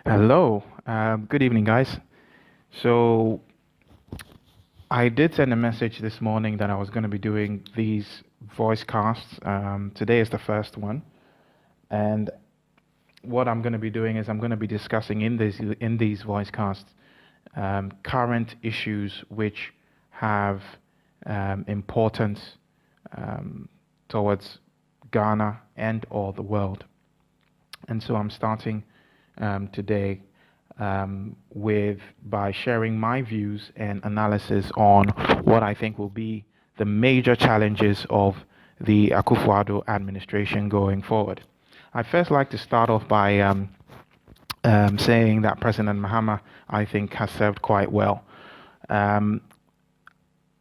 Hello. Good evening, guys. So I did send a message this morning that I was going to be doing these voice casts. Today is the first one, and what I'm going to be doing is I'm going to be discussing in these voice casts current issues which have importance towards Ghana and or the world. And so I'm starting today with by sharing my views and analysis on what I think will be the major challenges of the Akufo-Addo administration going forward. I'd first like to start off by saying that President Mahama, I think, has served quite well. Um,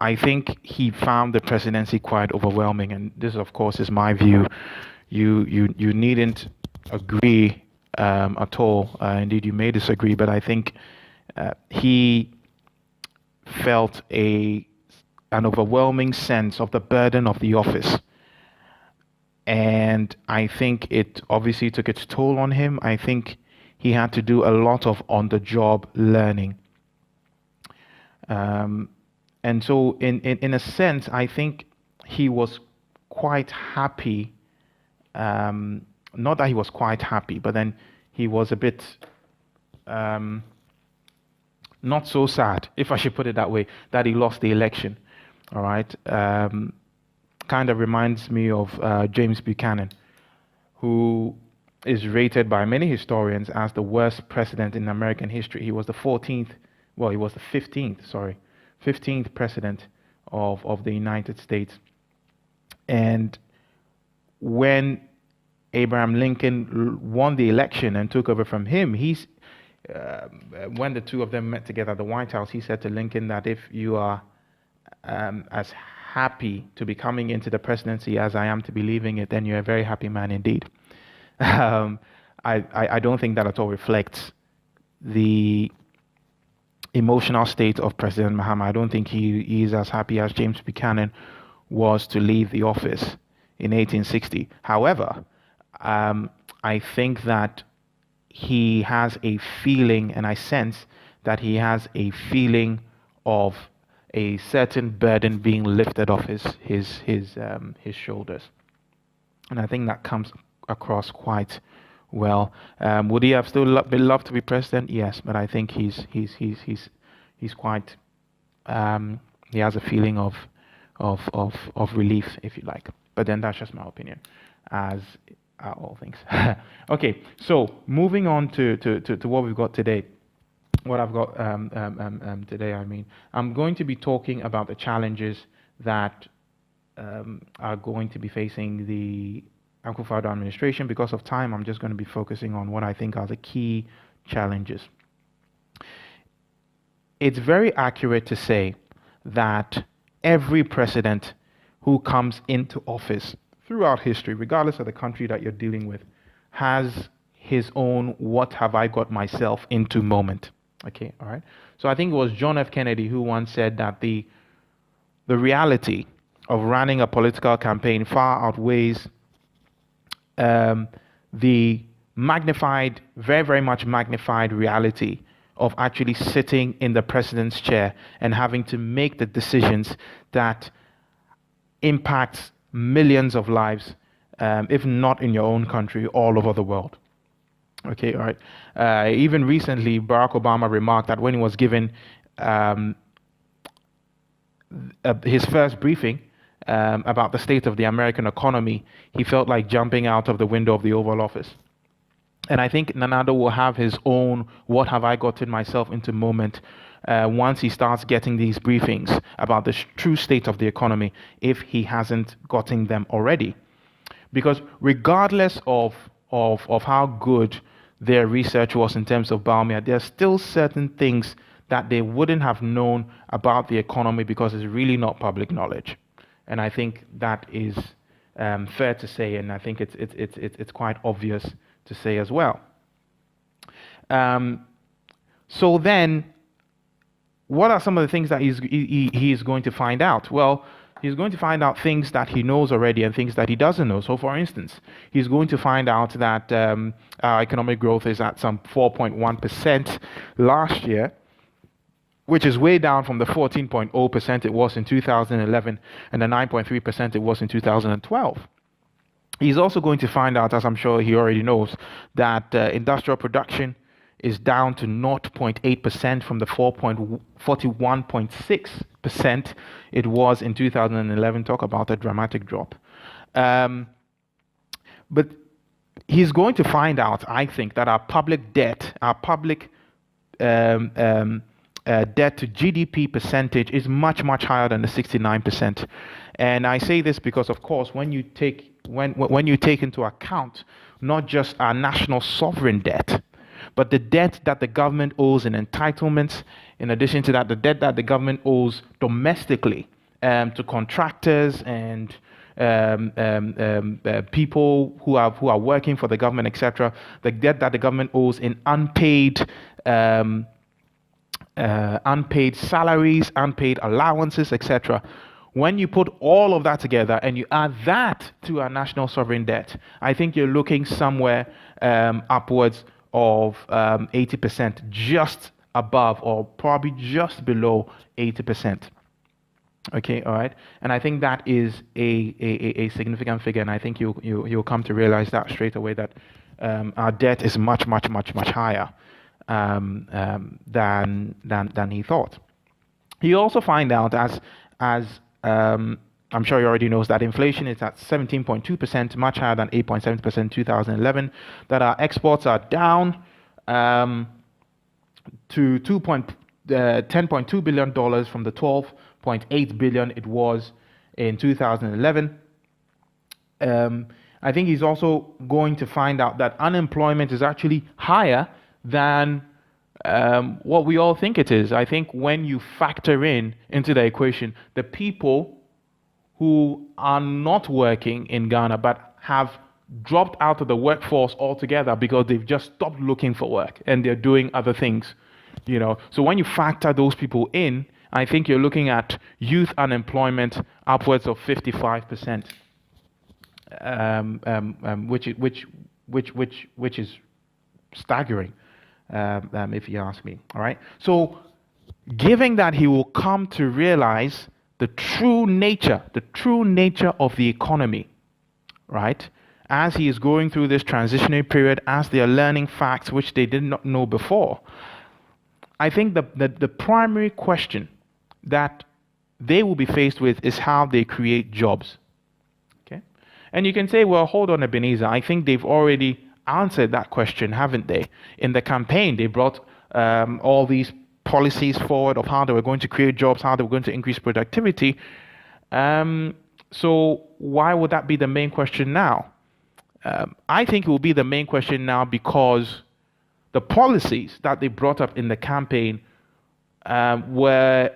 I think he found the presidency quite overwhelming, and this, of course, is my view. You needn't agree at all. Indeed, you may disagree, but I think he felt an overwhelming sense of the burden of the office, and I think it obviously took its toll on him. I think he had to do a lot of on-the-job learning. Um, and so, in a sense, I think he was quite happy. Not that he was quite happy, but then he was a bit not so sad, if I should put it that way, that he lost the election. All right. Kind of reminds me of James Buchanan, who is rated by many historians as the worst president in American history. He was the 14th, well, he was the 15th, sorry, 15th president of the United States. And when Abraham Lincoln won the election and took over from him, when the two of them met together at the White House, he said to Lincoln that if you are as happy to be coming into the presidency as I am to be leaving it, then you're a very happy man indeed. I don't think that at all reflects the emotional state of President Mahama. I don't think he is as happy as James Buchanan was to leave the office in 1860. However, I think that he has a feeling, and I sense that he has a feeling of a certain burden being lifted off his shoulders, and I think that comes across quite well. Would he have still loved to be president? Yes, but I think he's quite he has a feeling of relief, if you like. But then that's just my opinion, as are all things. Okay, so moving on to what we've got today. What I've got today, I'm going to be talking about the challenges that are going to be facing the Akufo-Addo administration. Because of time, I'm just going to be focusing on what I think are the key challenges. It's very accurate to say that every president who comes into office throughout history, regardless of the country that you're dealing with, has his own "what have I got myself into" moment. Okay, all right. So I think it was John F. Kennedy who once said that the reality of running a political campaign far outweighs the magnified, very, very much magnified reality of actually sitting in the president's chair and having to make the decisions that impacts millions of lives, if not in your own country, all over the world. Okay, all right. Even recently, Barack Obama remarked that when he was given his first briefing about the state of the American economy, he felt like jumping out of the window of the Oval Office. And I think Nana Addo will have his own "what have I gotten myself into" moment once he starts getting these briefings about the true state of the economy, if he hasn't gotten them already. Because regardless of how good their research was in terms of Baumia, there are still certain things that they wouldn't have known about the economy because it's really not public knowledge. And I think that is fair to say, and I think it's quite obvious to say as well. So then, what are some of the things that he is going to find out? Well, he's going to find out things that he knows already and things that he doesn't know. So, for instance, he's going to find out that our economic growth is at some 4.1% last year, which is way down from the 14.0% it was in 2011 and the 9.3% it was in 2012. He's also going to find out, as I'm sure he already knows, that industrial production is down to 0.8% from the 41.6% it was in 2011. Talk about a dramatic drop. But he's going to find out, I think, that our public debt, debt to GDP percentage is much, much higher than the 69%. And I say this because, of course, when you take into account not just our national sovereign debt, but the debt that the government owes in entitlements, in addition to that, the debt that the government owes domestically to contractors and people who are working for the government, etc., the debt that the government owes in unpaid salaries, unpaid allowances, etc. When you put all of that together and you add that to our national sovereign debt, I think you're looking somewhere upwards of 80%, just above or probably just below 80%. Okay, all right. And I think that is a significant figure, and I think you'll come to realize that straight away, that our debt is much, much, much, much higher than he thought. He also find out, as I'm sure he already knows, that inflation is at 17.2%, much higher than 8.7% in 2011, that our exports are down to $10.2 billion from the $12.8 billion it was in 2011. I think he's also going to find out that unemployment is actually higher than what we all think it is. I think when you factor into the equation the people who are not working in Ghana but have dropped out of the workforce altogether because they've just stopped looking for work and they're doing other things, So when you factor those people in, I think you're looking at youth unemployment upwards of 55%, which is staggering, if you ask me. All right. So, given that he will come to realize the true nature of the economy, right? As he is going through this transitionary period, as they are learning facts which they did not know before, I think the primary question that they will be faced with is how they create jobs. Okay? And you can say, well, hold on, Ebenezer. I think they've already answered that question, haven't they? In the campaign, they brought all these policies forward of how they were going to create jobs, how they were going to increase productivity. So why would that be the main question now? I think it will be the main question now because the policies that they brought up in the campaign were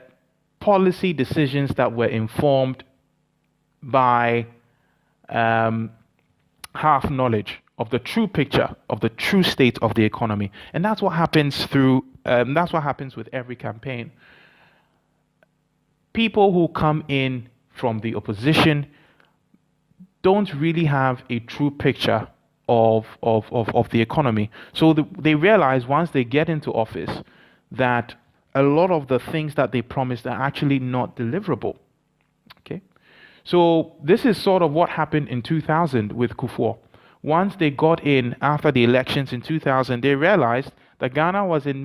policy decisions that were informed by half knowledge of the true picture of the true state of the economy, and that's what happens with every campaign. People who come in from the opposition don't really have a true picture of the economy. So they realize once they get into office that a lot of the things that they promised are actually not deliverable. Okay, so this is sort of what happened in 2000 with Kufuor. Once they got in after the elections in 2000, they realized that Ghana was in a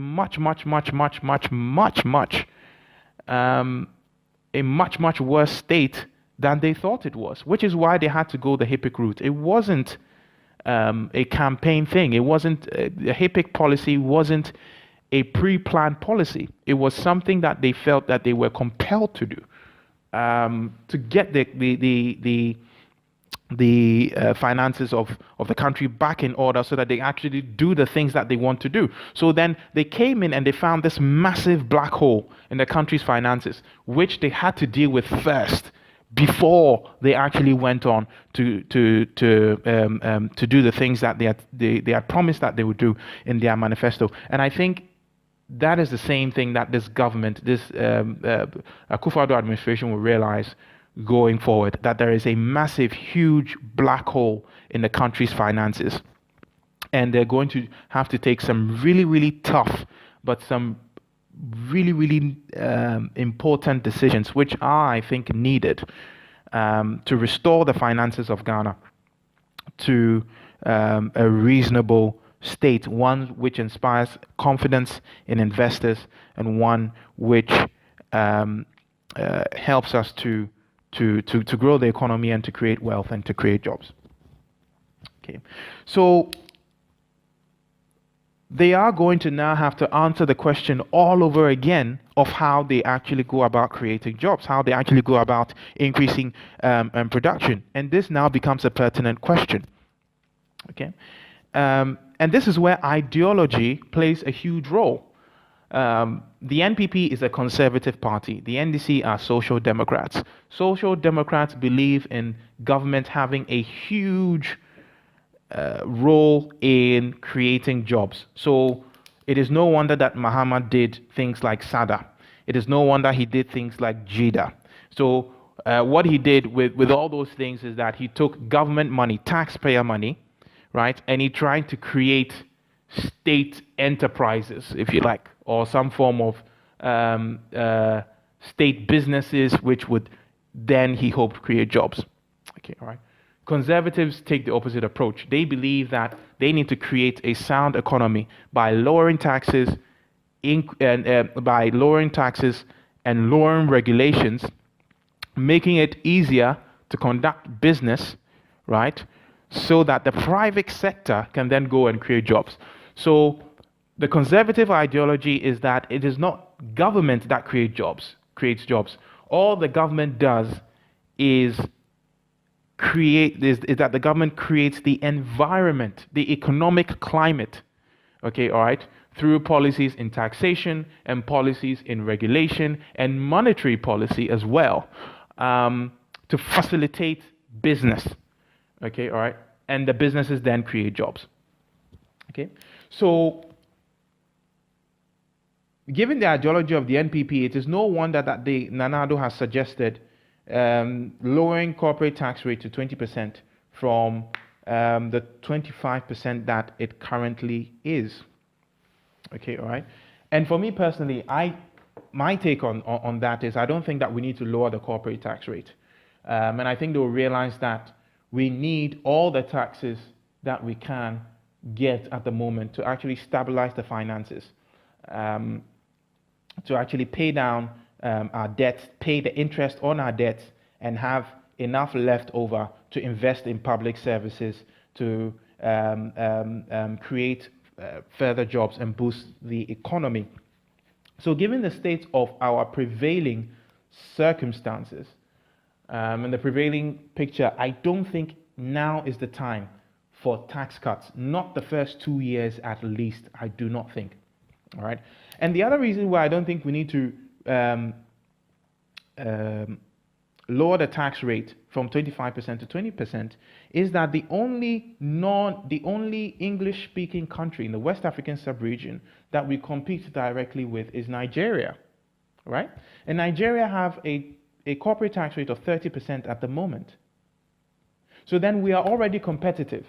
much worse state than they thought it was, which is why they had to go the HIPC route. It wasn't a campaign thing. It wasn't the HIPC policy wasn't a pre-planned policy. It was something that they felt that they were compelled to do to get the finances of the country back in order so that they actually do the things that they want to do. So then they came in and they found this massive black hole in the country's finances, which they had to deal with first before they actually went on to do the things that they had promised that they would do in their manifesto. And I think that is the same thing that this government, this Akufo-Addo administration will realize going forward, that there is a massive, huge black hole in the country's finances. And they're going to have to take some really, really tough, but some really, really important decisions, which are, I think, needed to restore the finances of Ghana to a reasonable state, one which inspires confidence in investors, and one which helps us to grow the economy and to create wealth and to create jobs. Okay, so they are going to now have to answer the question all over again of how they actually go about creating jobs, how they actually go about increasing production. And this now becomes a pertinent question. Okay, and this is where ideology plays a huge role. The NPP is a conservative party. The NDC are social democrats. Social democrats believe in government having a huge role in creating jobs. So it is no wonder that Mahama did things like SADA. It is no wonder he did things like JIDA. So what he did with all those things is that he took government money, taxpayer money, right, and he tried to create state enterprises, if you like, or some form of state businesses, which would then, he hoped, create jobs. Okay, all right. Conservatives take the opposite approach. They believe that they need to create a sound economy by lowering taxes, and lowering regulations, making it easier to conduct business, right? So that the private sector can then go and create jobs. So the conservative ideology is that it is not government that creates jobs. All the government does is that the government creates the environment, the economic climate, okay, all right, through policies in taxation and policies in regulation and monetary policy as well, to facilitate business, okay, all right, and the businesses then create jobs, okay. So given the ideology of the NPP, it is no wonder that the Nana Addo has suggested lowering corporate tax rate to 20% from the 25% that it currently is. Okay, all right. And for me personally, my take on that is I don't think that we need to lower the corporate tax rate. And I think they'll realize that we need all the taxes that we can get at the moment to actually stabilize the finances, to actually pay down our debts, pay the interest on our debts, and have enough left over to invest in public services, to create further jobs and boost the economy. So given the state of our prevailing circumstances and the prevailing picture, I don't think now is the time for tax cuts. Not the first 2 years at least, I do not think. All right. And the other reason why I don't think we need to lower the tax rate from 25% to 20% is that the only English-speaking country in the West African sub-region that we compete directly with is Nigeria, right? And Nigeria have a corporate tax rate of 30% at the moment. So then we are already competitive,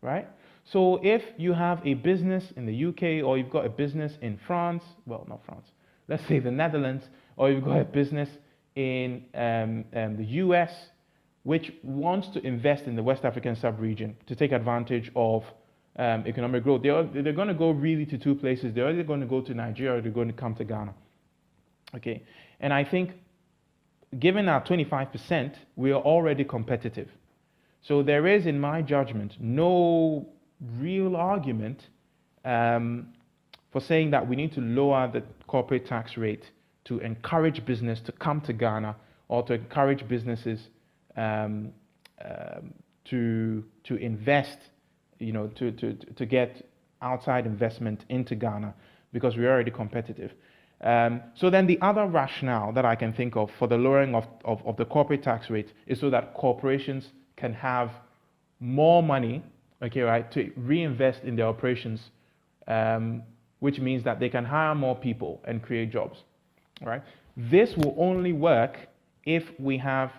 right? So if you have a business in the UK, or you've got a business in France, well, not France, let's say the Netherlands, or you've got a business in the US, which wants to invest in the West African sub-region to take advantage of economic growth, they're going to go really to two places. They're either going to go to Nigeria or they're going to come to Ghana. Okay, and I think given our 25%, we are already competitive. So there is, in my judgment, no real argument for saying that we need to lower the corporate tax rate to encourage business to come to Ghana, or to encourage businesses to invest, to get outside investment into Ghana, because we're already competitive. So then the other rationale that I can think of for the lowering of the corporate tax rate is so that corporations can have more money, okay, right, to reinvest in their operations, which means that they can hire more people and create jobs, right? This will only work if we have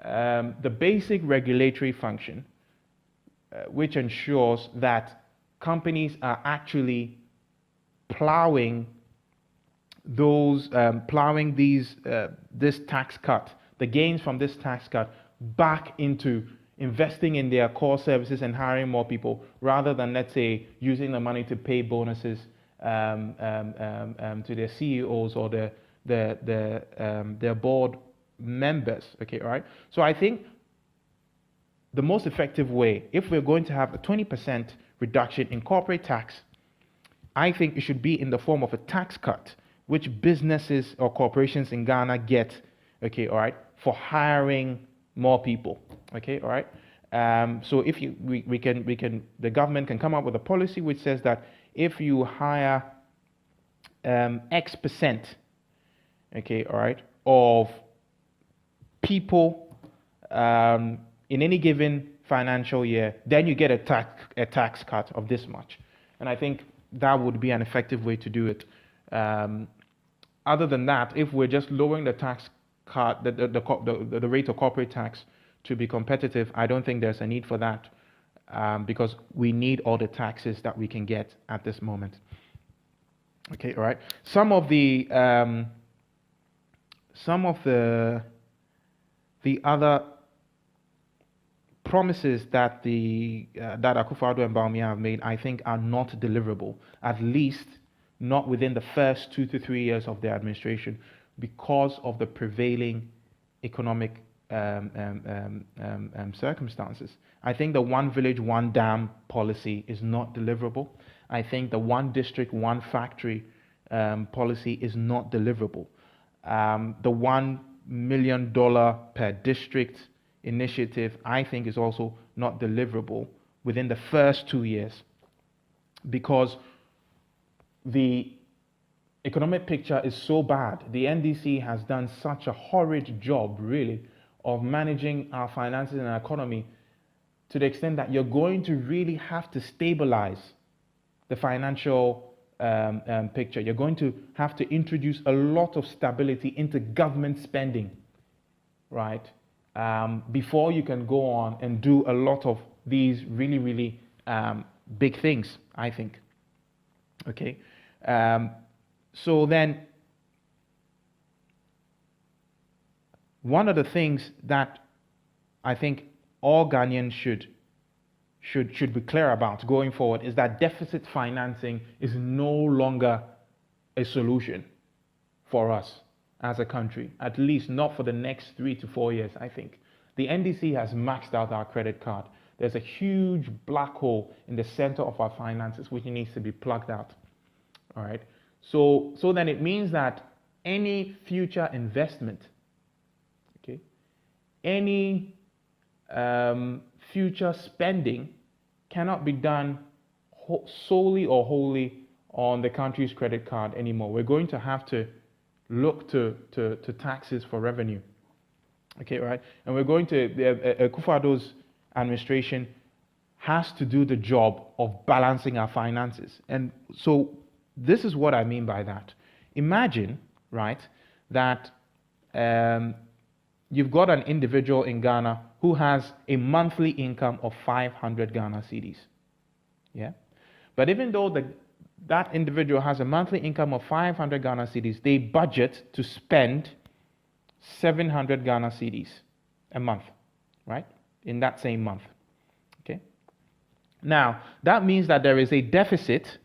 the basic regulatory function, which ensures that companies are actually plowing this tax cut, the gains from this tax cut, back into investing in their core services and hiring more people, rather than, let's say, using the money to pay bonuses to their CEOs or their board members. Okay, all right. So I think the most effective way, if we're going to have a 20% reduction in corporate tax, I think it should be in the form of a tax cut, which businesses or corporations in Ghana get, okay, all right, for hiring more people, okay, all right. So if the government can come up with a policy which says that if you hire X percent, okay, all right, of people in any given financial year, then you get a tax cut of this much. And I think that would be an effective way to do it. Other than that, if we're just lowering the tax cut, the rate of corporate tax to be competitive, I don't think there's a need for that, because we need all the taxes that we can get at this moment. Okay, all right. Some of the other promises that that Akufo-Addo and Bawumia have made, I think, are not deliverable, at least not within the first 2 to 3 years of their administration, because of the prevailing economic circumstances. I think the one village, one dam policy is not deliverable. I think the one district, one factory policy is not deliverable. The $1 million per district initiative, I think, is also not deliverable within the first 2 years, because the economic picture is so bad. The NDC has done such a horrid job, really, of managing our finances and our economy, to the extent that you're going to really have to stabilize the financial picture. You're going to have to introduce a lot of stability into government spending, right? Before you can go on and do a lot of these really, really big things, I think. Okay. So then, one of the things that I think all Ghanaians should be clear about going forward is that deficit financing is no longer a solution for us as a country, at least not for the next 3 to 4 years, I think. The NDC has maxed out our credit card. There's a huge black hole in the center of our finances which needs to be plugged out. All right. So then it means that any future investment, okay, any future spending cannot be done solely or wholly on the country's credit card anymore. We're going to have to look to taxes for revenue. Okay, right? And we're going to, Akufo-Addo's administration has to do the job of balancing our finances. And so this is what I mean by that. Imagine, right, that you've got an individual in Ghana who has a monthly income of 500 Ghana cedis. Yeah? But even though that individual has a monthly income of 500 Ghana cedis, they budget to spend 700 Ghana cedis a month, right? In that same month. Okay? Now, that means that there is a deficit.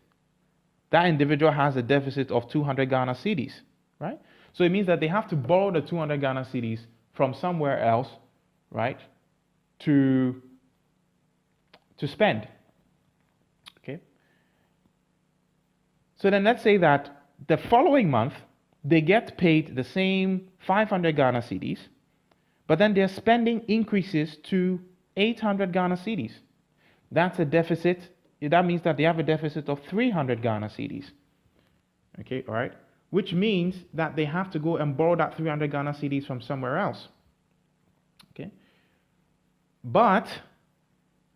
That individual has a deficit of 200 Ghana cedis, right? So it means that they have to borrow the 200 Ghana cedis from somewhere else, right, to spend. Okay? So then let's say that the following month, they get paid the same 500 Ghana cedis, but then their spending increases to 800 Ghana cedis. That's a deficit. That means that they have a deficit of 300 Ghana cedis. Okay, all right? Which means that they have to go and borrow that 300 Ghana cedis from somewhere else. Okay? But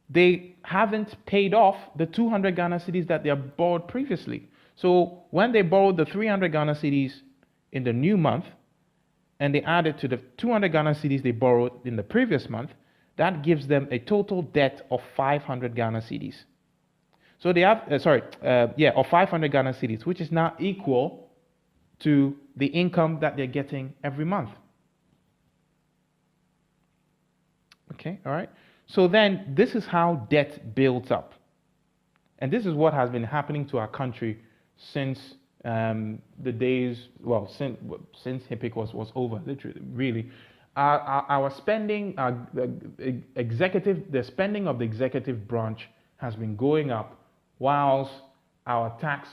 they haven't paid off the 200 Ghana cedis that they have borrowed previously. So when they borrowed the 300 Ghana cedis in the new month, and they add it to the 200 Ghana cedis they borrowed in the previous month, that gives them a total debt of 500 Ghana cedis. So they have, of 500 Ghana cedis, which is now equal to the income that they're getting every month. Okay, all right. So then this is how debt builds up. And this is what has been happening to our country since the days, well, since HIPIC was over, literally, really. Our spending, the spending of the executive branch has been going up, whilst our tax,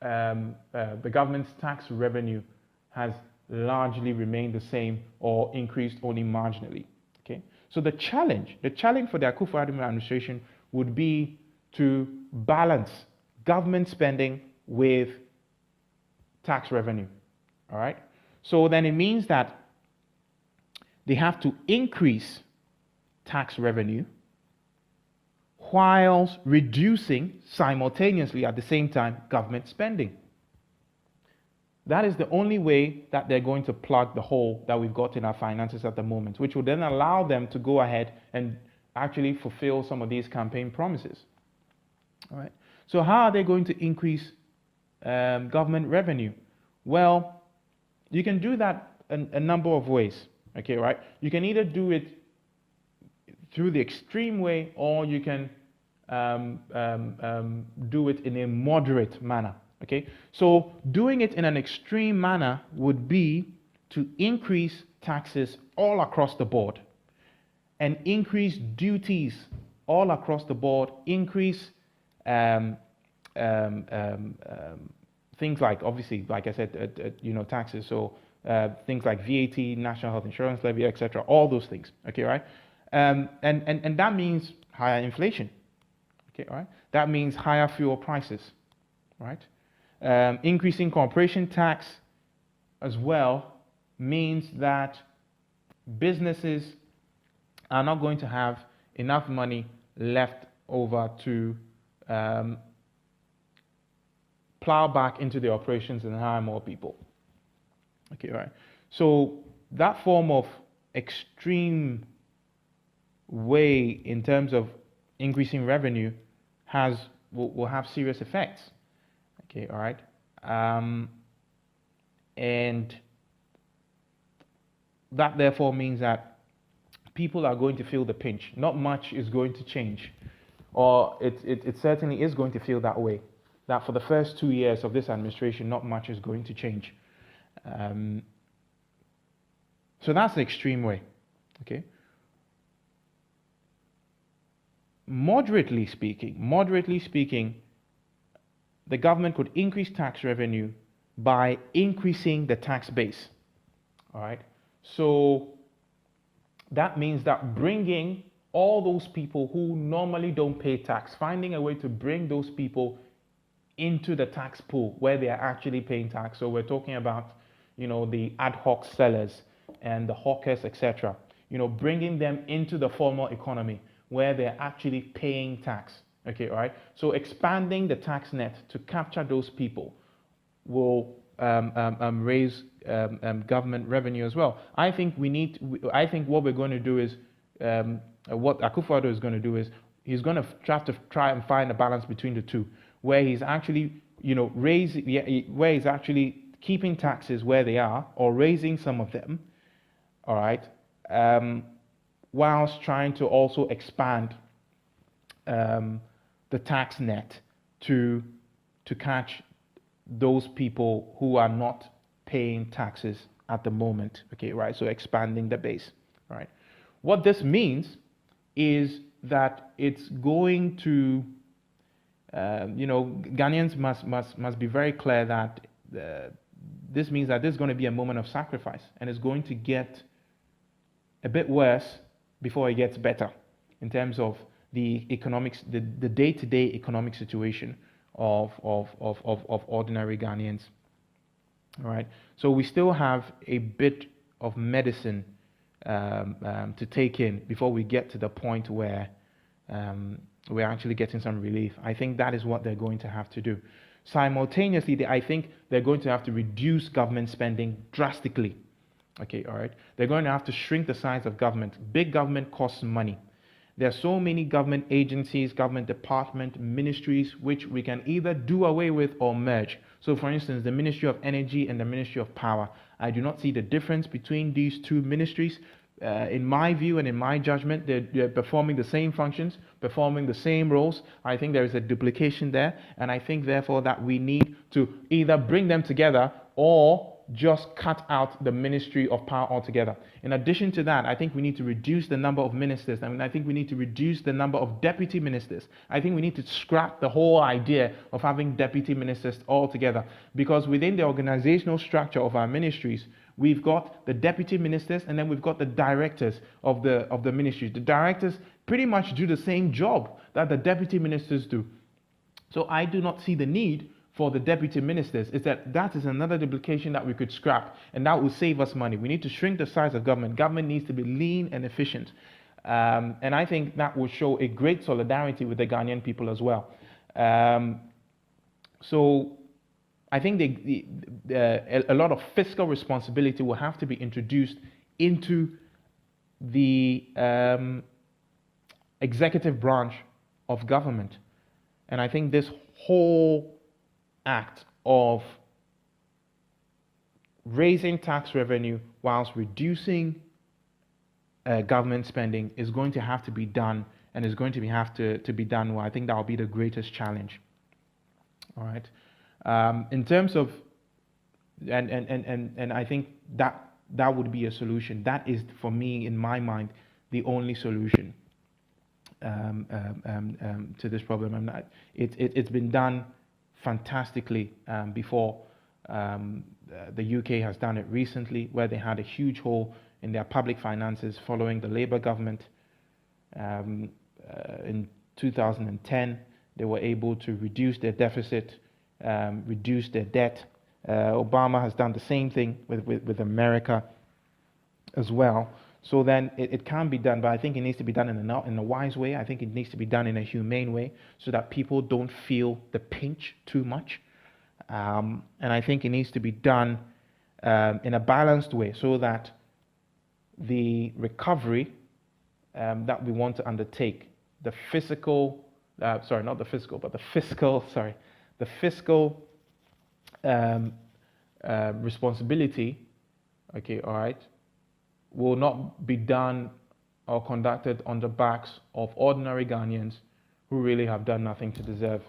the government's tax revenue has largely remained the same or increased only marginally. Okay, so the challenge for the Akufo-Addo administration would be to balance government spending with tax revenue. All right, so then it means that they have to increase tax revenue whilst reducing simultaneously at the same time government spending. That is the only way that they're going to plug the hole that we've got in our finances at the moment, which will then allow them to go ahead and actually fulfill some of these campaign promises. All right. So how are they going to increase government revenue? Well, you can do that a number of ways. Okay, right? You can either do it through the extreme way, or you can do it in a moderate manner. Okay, so doing it in an extreme manner would be to increase taxes all across the board and increase duties all across the board, increase things like, obviously, like I said, taxes. So things like VAT, National Health Insurance Levy, etc. All those things. Okay, right? And that means higher inflation. Okay, all right? That means higher fuel prices, right? Increasing corporation tax as well means that businesses are not going to have enough money left over to plow back into the operations and hire more people. Okay, right. So that form of extreme way in terms of increasing revenue will have serious effects. Okay, all right. And that therefore means that people are going to feel the pinch. Not much is going to change, or it certainly is going to feel that way. That for the first 2 years of this administration, not much is going to change. So that's the extreme way. Okay. Moderately speaking, the government could increase tax revenue by increasing the tax base. All right. So that means that bringing all those people who normally don't pay tax, finding a way to bring those people into the tax pool where they are actually paying tax. So we're talking about, the ad hoc sellers and the hawkers, etc. Bringing them into the formal economy where they're actually paying tax. Okay, all right. So expanding the tax net to capture those people will raise government revenue as well. I think what we're going to do is what Akufo-Addo is going to do is he's going to try and find a balance between the two, where he's actually where he's actually keeping taxes where they are or raising some of them. All right. Whilst trying to also expand the tax net to catch those people who are not paying taxes at the moment. Okay, right? So expanding the base, right? What this means is that it's going to, Ghanaians must be very clear that this means that this is going to be a moment of sacrifice, and it's going to get a bit worse before it gets better in terms of the economics, the day-to-day economic situation of ordinary Ghanaians. All right. So we still have a bit of medicine to take in before we get to the point where we're actually getting some relief. I think that is what they're going to have to do. Simultaneously, I think they're going to have to reduce government spending drastically. Okay, all right. They're going to have to shrink the size of government. Big government costs money. There are so many government agencies, government departments, ministries, which we can either do away with or merge. So, for instance, the Ministry of Energy and the Ministry of Power. I do not see the difference between these two ministries. In my view and in my judgment, they're performing the same functions, performing the same roles. I think there is a duplication there, and I think therefore that we need to either bring them together or just cut out the Ministry of Power altogether. In addition to that, I think we need to reduce the number of ministers. I mean, I think we need to reduce the number of deputy ministers. I think we need to scrap the whole idea of having deputy ministers altogether, because within the organizational structure of our ministries, we've got the deputy ministers and then we've got the directors of the ministries. The directors pretty much do the same job that the deputy ministers do. So I do not see the need for the deputy ministers. Is that is another duplication that we could scrap, and that will save us money. We need to shrink the size of government. Government needs to be lean and efficient, and I think that will show a great solidarity with the Ghanaian people as well. So I think a lot of fiscal responsibility will have to be introduced into the executive branch of government, and I think this whole act of raising tax revenue whilst reducing government spending is going to have to be done, and is going to have to be done well. I think that will be the greatest challenge. All right. In terms of, and I think that would be a solution. That is, for me, in my mind, the only solution to this problem. It's been done fantastically before. The UK has done it recently, where they had a huge hole in their public finances following the Labour government. In 2010, they were able to reduce their deficit, reduce their debt. Obama has done the same thing with America as well. So then it can be done, but I think it needs to be done in a wise way. I think it needs to be done in a humane way, so that people don't feel the pinch too much. And I think it needs to be done in a balanced way, so that the recovery that we want to undertake, the fiscal responsibility, okay, all right, will not be done or conducted on the backs of ordinary Ghanaians who really have done nothing to deserve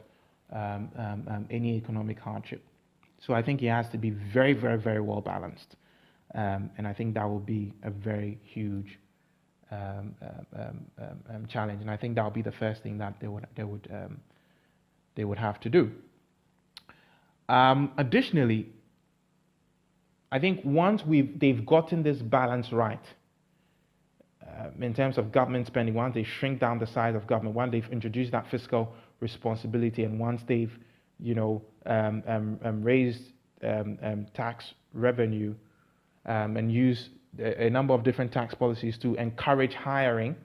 any economic hardship. So I think it has to be very, very, very well balanced, and I think that will be a very huge challenge. And I think that will be the first thing that they would have to do. Additionally, I think once they've gotten this balance right, in terms of government spending, once they shrink down the size of government, once they've introduced that fiscal responsibility, and once they've, raised tax revenue and used a number of different tax policies to encourage hiring,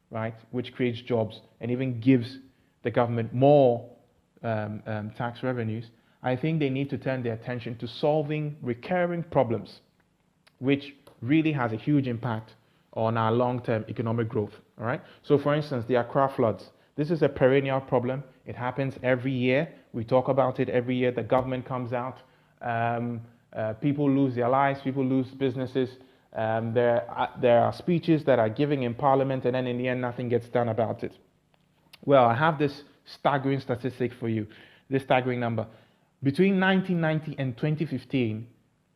right, which creates jobs and even gives the government more tax revenues, I think they need to turn their attention to solving recurring problems, which really has a huge impact on our long-term economic growth. All right. So, for instance, the Accra floods. This is a perennial problem. It happens every year. We talk about it every year. The government comes out. People lose their lives. People lose businesses. There are speeches that are given in Parliament, and then in the end, nothing gets done about it. Well, I have this staggering statistic for you. This staggering number. Between 1990 and 2015,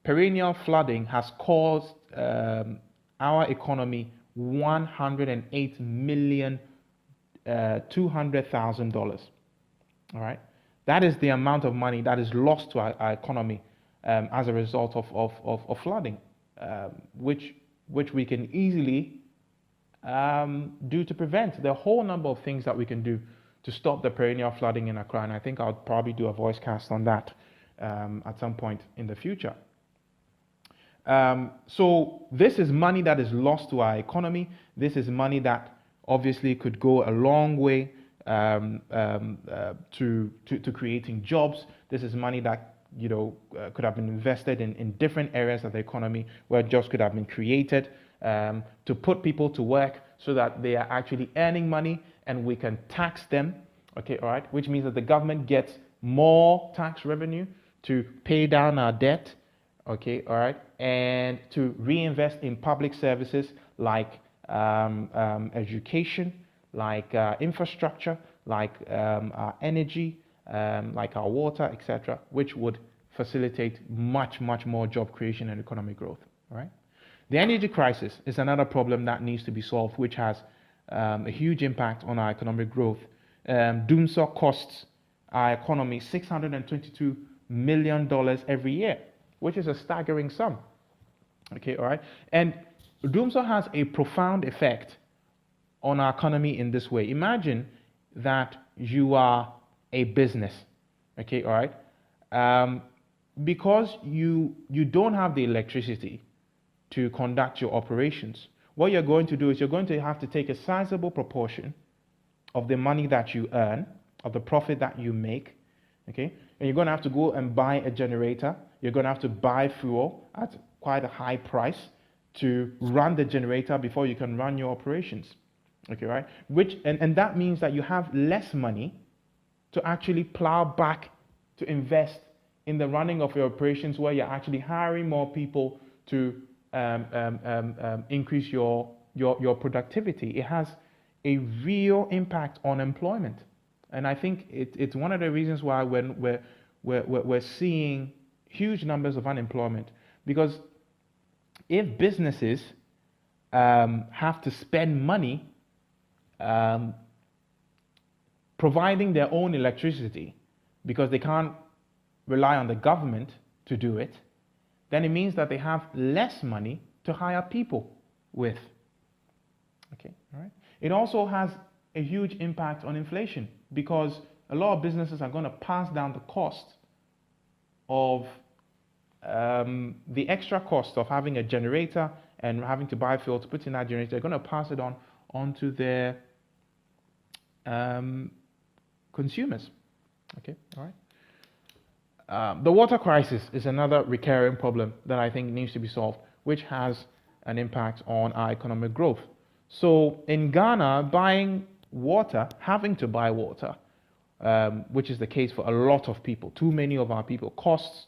perennial flooding has caused our economy $108,200,000. All right, that is the amount of money that is lost to our economy as a result of flooding, which we can easily do to prevent. There are a whole number of things that we can do to stop the perennial flooding in Accra, and I think I'll probably do a voice cast on that at some point in the future. So this is money that is lost to our economy. This is money that obviously could go a long way to creating jobs. This is money that could have been invested in different areas of the economy where jobs could have been created, to put people to work so that they are actually earning money and we can tax them, okay, all right, which means that the government gets more tax revenue to pay down our debt, okay, all right, and to reinvest in public services like education, like infrastructure, like our energy, like our water, etc., which would facilitate much more job creation and economic growth. All right. The energy crisis is another problem that needs to be solved, which has a huge impact on our economic growth. Doomsor costs our economy $622 million every year, which is a staggering sum. Okay, all right. And Doomsor has a profound effect on our economy in this way. Imagine that you are a business, okay, all right, because you don't have the electricity to conduct your operations. What you're going to do is you're going to have to take a sizable proportion of the money that you earn, of the profit that you make, okay, and you're going to have to go and buy a generator. You're going to have to buy fuel at quite a high price to run the generator before you can run your operations. Okay, right? And that means that you have less money to actually plow back to invest in the running of your operations, where you're actually hiring more people to increase your productivity. It has a real impact on employment, and I think it's one of the reasons why when we're seeing huge numbers of unemployment, because if businesses have to spend money providing their own electricity because they can't rely on the government to do it, then it means that they have less money to hire people with. Okay, all right. It also has a huge impact on inflation, because a lot of businesses are going to pass down the cost of the extra cost of having a generator and having to buy fuel to put in that generator. They're going to pass it onto their consumers. Okay, all right. The water crisis is another recurring problem that I think needs to be solved, which has an impact on our economic growth. So in Ghana, having to buy water, which is the case for a lot of people, too many of our people, costs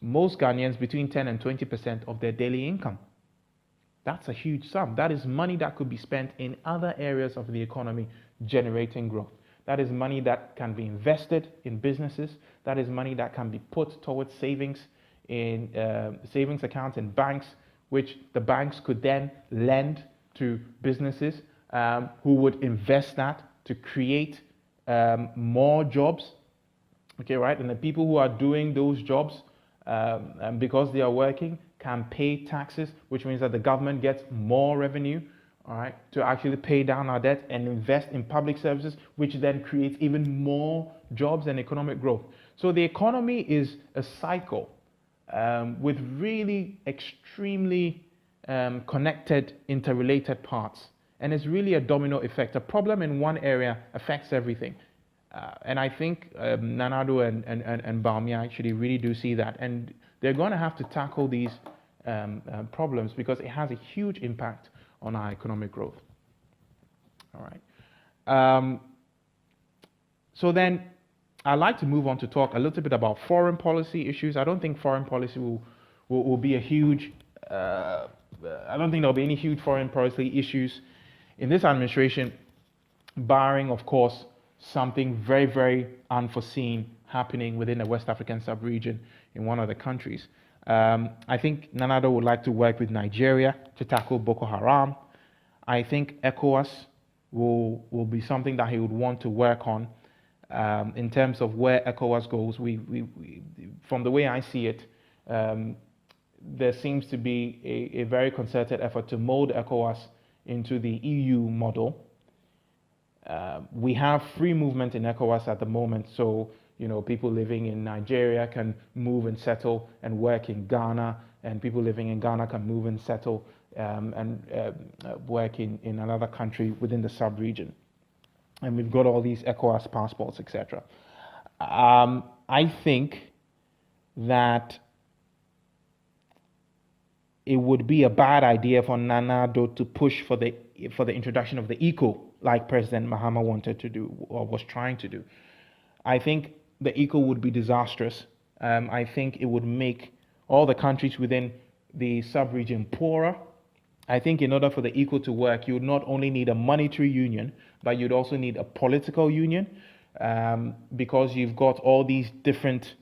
most Ghanaians between 10 and 20% of their daily income. That's a huge sum. That is money that could be spent in other areas of the economy generating growth. That is money that can be invested in businesses. That is money that can be put towards savings in savings accounts in banks, which the banks could then lend to businesses who would invest that to create more jobs. Okay, right? And the people who are doing those jobs, because they are working, can pay taxes, which means that the government gets more revenue, all right, to actually pay down our debt and invest in public services, which then creates even more jobs and economic growth. So the economy is a cycle with really extremely connected, interrelated parts. And it's really a domino effect. A problem in one area affects everything. And I think Nana Addo and Bawumia actually really do see that. And they're going to have to tackle these problems, because it has a huge impact on our economic growth. All right. So then I'd like to move on to talk a little bit about foreign policy issues. I don't think foreign policy will be a huge, I don't think there'll be any huge foreign policy issues in this administration, barring, of course, something very, very unforeseen happening within the West African sub-region in one of the countries. I think Nana Addo would like to work with Nigeria to tackle Boko Haram. I think ECOWAS will be something that he would want to work on. In terms of where ECOWAS goes, we from the way I see it, there seems to be a very concerted effort to mold ECOWAS into the EU model. We have free movement in ECOWAS at the moment, so people living in Nigeria can move and settle and work in Ghana, and people living in Ghana can move and settle and work in another country within the sub-region. And we've got all these ECOWAS passports, etc. I think that it would be a bad idea for Nana Addo to push for the introduction of the eco, like President Mahama wanted to do or was trying to do. I think the eco would be disastrous. I think it would make all the countries within the sub-region poorer. I think in order for the eco to work, you would not only need a monetary union, but you'd also need a political union, because you've got all these different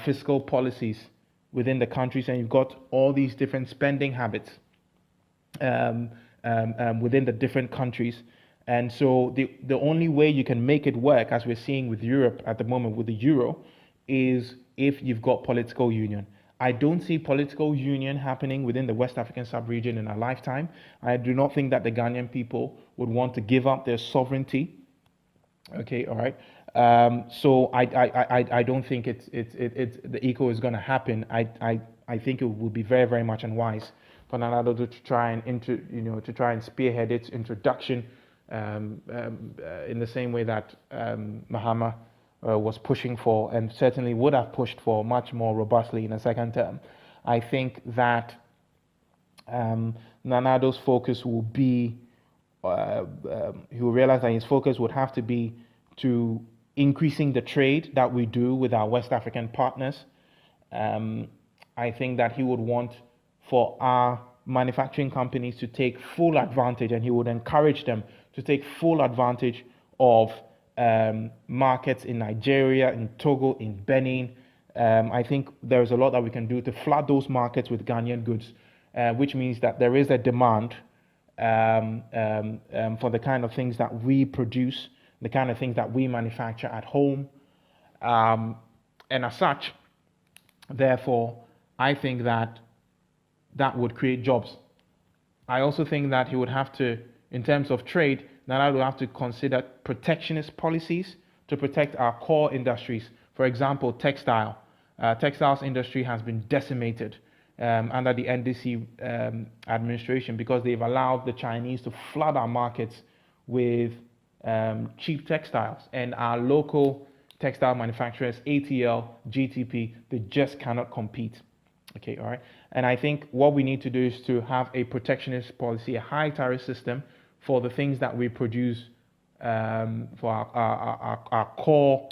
fiscal policies within the countries, and you've got all these different spending habits within the different countries. And so the only way you can make it work, as we're seeing with Europe at the moment with the euro, is if you've got political union. I don't see political union happening within the West African sub-region in our lifetime. I do not think that the Ghanaian people would want to give up their sovereignty. Okay, all right. So I don't think it's the eco is going to happen. I think it would be very, very much unwise for Nana Addo to try and spearhead its introduction in the same way that Mahama was pushing for, and certainly would have pushed for much more robustly in a second term. I think that Nana Addo's focus will be, he will realize that his focus would have to be to increasing the trade that we do with our West African partners. I think that he would want for our manufacturing companies to take full advantage, and he would encourage them to take full advantage of markets in Nigeria, in Togo, in Benin. I think there's a lot that we can do to flood those markets with Ghanaian goods, which means that there is a demand for the kind of things that we produce, the kind of things that we manufacture at home. And as such, therefore, I think that would create jobs. I also think that he would have to, in terms of trade, Nana would have to consider protectionist policies to protect our core industries. For example, textile. Textiles industry has been decimated under the NDC administration, because they've allowed the Chinese to flood our markets with cheap textiles, and our local textile manufacturers, ATL, GTP, they just cannot compete. Okay, all right. And I think what we need to do is to have a protectionist policy, a high tariff system for the things that we produce, for our core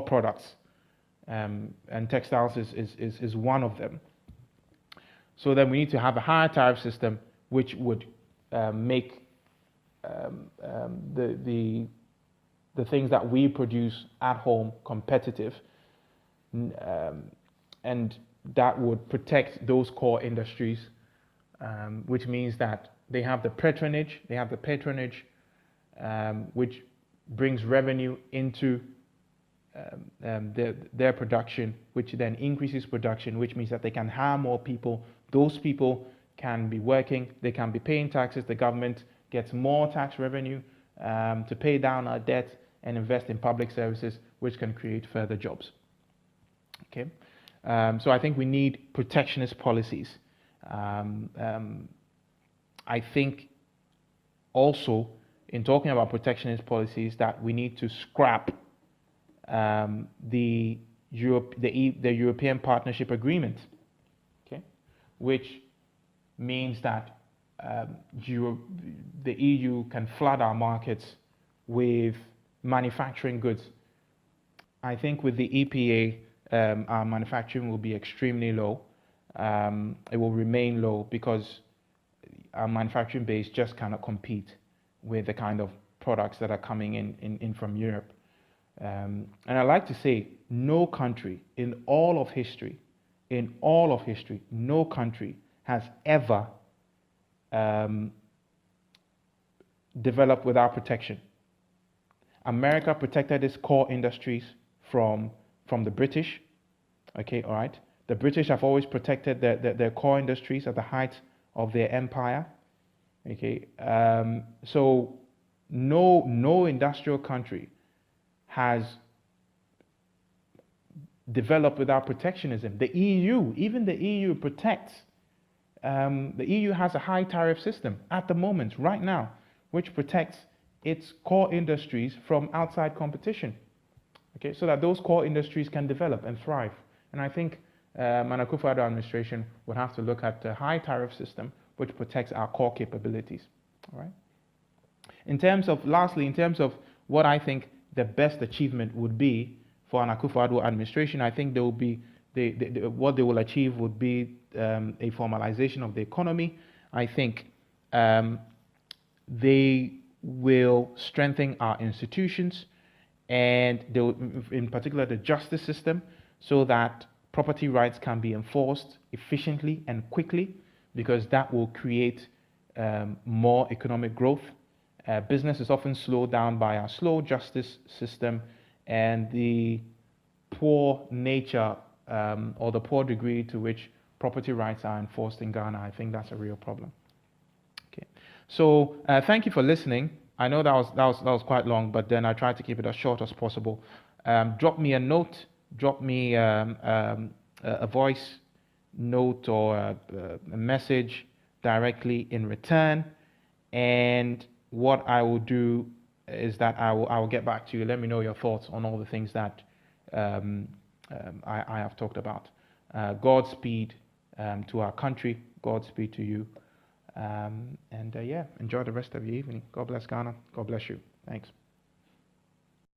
products, and textiles is one of them. So then we need to have a higher tariff system, which would make the things that we produce at home competitive, and that would protect those core industries, which means that they have the patronage, which brings revenue into their production, which then increases production, which means that they can hire more people. Those people can be working, they can be paying taxes, the government gets more tax revenue to pay down our debt and invest in public services, which can create further jobs. Okay, so I think we need protectionist policies. I think also, in talking about protectionist policies, that we need to scrap the European Partnership Agreement, okay, which means that the EU can flood our markets with manufacturing goods. I think with the EPA, our manufacturing will be extremely low. It will remain low because our manufacturing base just cannot compete with the kind of products that are coming in from Europe. And I like to say, no country in all of history, no country has ever developed without protection. America protected its core industries from the British. Okay, all right. The British have always protected their core industries at the height of their empire. Okay, so no industrial country has developed without protectionism. The EU, even the EU protects. The EU has a high tariff system at the moment, right now, which protects its core industries from outside competition. okay, so that those core industries can develop and thrive. And I think Nana Akufo-Addo administration would have to look at a high tariff system which protects our core capabilities. All right. Lastly, in terms of what I think the best achievement would be for an Akufo-Addo administration, I think there will be what they will achieve would be a formalization of the economy. I think they will strengthen our institutions, and they will, in particular the justice system, so that property rights can be enforced efficiently and quickly, because that will create more economic growth. Business is often slowed down by our slow justice system and the poor nature or the poor degree to which property rights are enforced in Ghana. I think that's a real problem. Okay, so thank you for listening. I know that was quite long, but then I tried to keep it as short as possible. Drop me a note, drop me a voice note or a message directly in return, and what I will do is that I will get back to you. Let me know your thoughts on all the things that I have talked about. Godspeed to our country. Godspeed to you. Yeah, enjoy the rest of your evening. God bless Ghana. God bless you. Thanks.